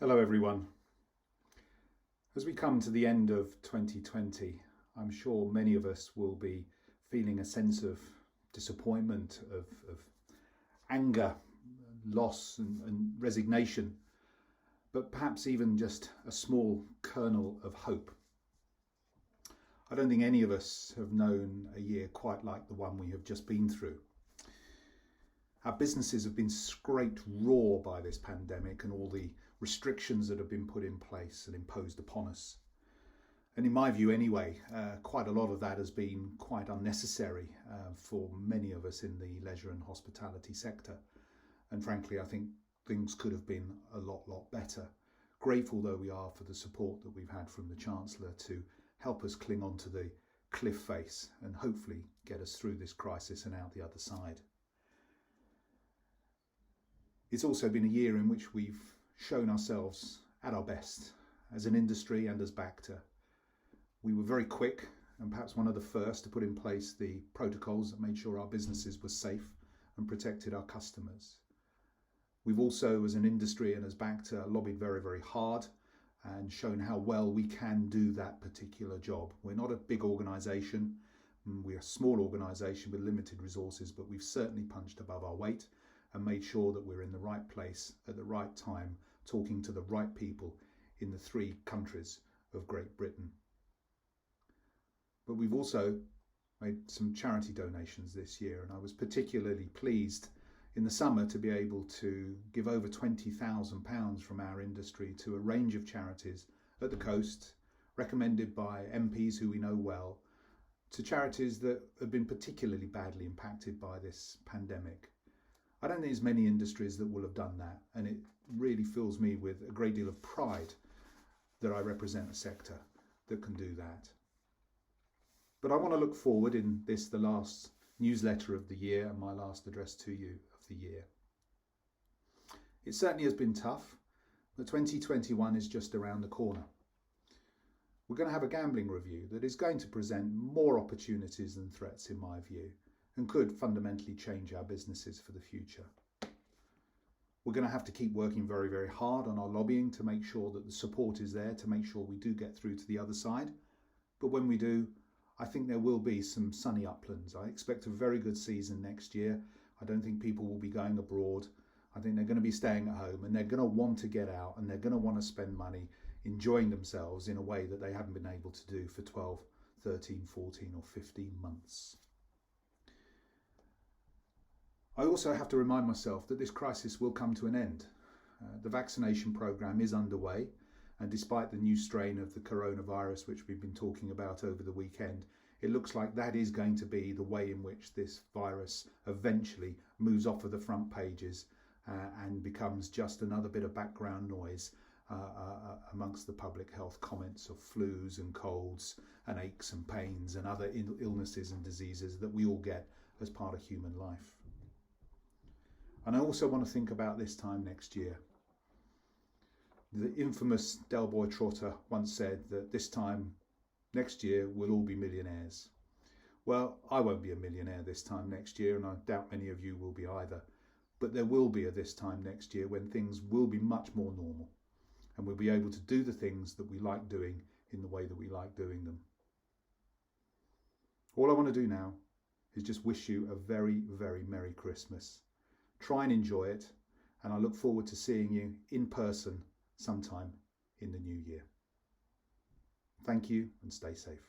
Hello everyone. As we come to the end of 2020, I'm sure many of us will be feeling a sense of disappointment, of anger, loss and resignation, but perhaps even just a small kernel of hope. I don't think any of us have known a year quite like the one we have just been through. Our businesses have been scraped raw by this pandemic and all the restrictions that have been put in place and imposed upon us. And in my view anyway, quite a lot of that has been quite unnecessary for many of us in the leisure and hospitality sector. And frankly, I think things could have been a lot better. Grateful though we are for the support that we've had from the Chancellor to help us cling on to the cliff face and hopefully get us through this crisis and out the other side. It's also been a year in which we've shown ourselves at our best as an industry and as BACTA. We were very quick and perhaps one of the first to put in place the protocols that made sure our businesses were safe and protected our customers. We've also, as an industry and as BACTA, lobbied very hard and shown how well we can do that particular job. We're not a big organisation, we're a small organisation with limited resources, but we've certainly punched above our weight and made sure that we're in the right place at the right time, talking to the right people in the 3 countries of Great Britain. But we've also made some charity donations this year, and I was particularly pleased in the summer to be able to give over £20,000 from our industry to a range of charities at the coast, recommended by MPs who we know well, to charities that have been particularly badly impacted by this pandemic. I don't think there's many industries that will have done that, and it really fills me with a great deal of pride that I represent a sector that can do that. But I want to look forward in this, the last newsletter of the year and my last address to you of the year. It certainly has been tough, but 2021 is just around the corner. We're going to have a gambling review that is going to present more opportunities than threats in my view, and could fundamentally change our businesses for the future. We're going to have to keep working very hard on our lobbying to make sure that the support is there, to make sure we do get through to the other side. But when we do, I think there will be some sunny uplands. I expect a very good season next year. I don't think people will be going abroad. I think they're going to be staying at home, and they're going to want to get out, and they're going to want to spend money enjoying themselves in a way that they haven't been able to do for 12, 13, 14 or 15 months. I also have to remind myself that this crisis will come to an end. The vaccination programme is underway, and despite the new strain of the coronavirus which we've been talking about over the weekend, it looks like that is going to be the way in which this virus eventually moves off of the front pages and becomes just another bit of background noise amongst the public health comments of flus and colds and aches and pains and other illnesses and diseases that we all get as part of human life. And I also want to think about this time next year. The infamous Del Boy Trotter once said that this time next year we'll all be millionaires. Well, I won't be a millionaire this time next year, and I doubt many of you will be either. But there will be a this time next year when things will be much more normal, and we'll be able to do the things that we like doing in the way that we like doing them. All I want to do now is just wish you a very Merry Christmas. Try and enjoy it, and I look forward to seeing you in person sometime in the new year. Thank you and stay safe.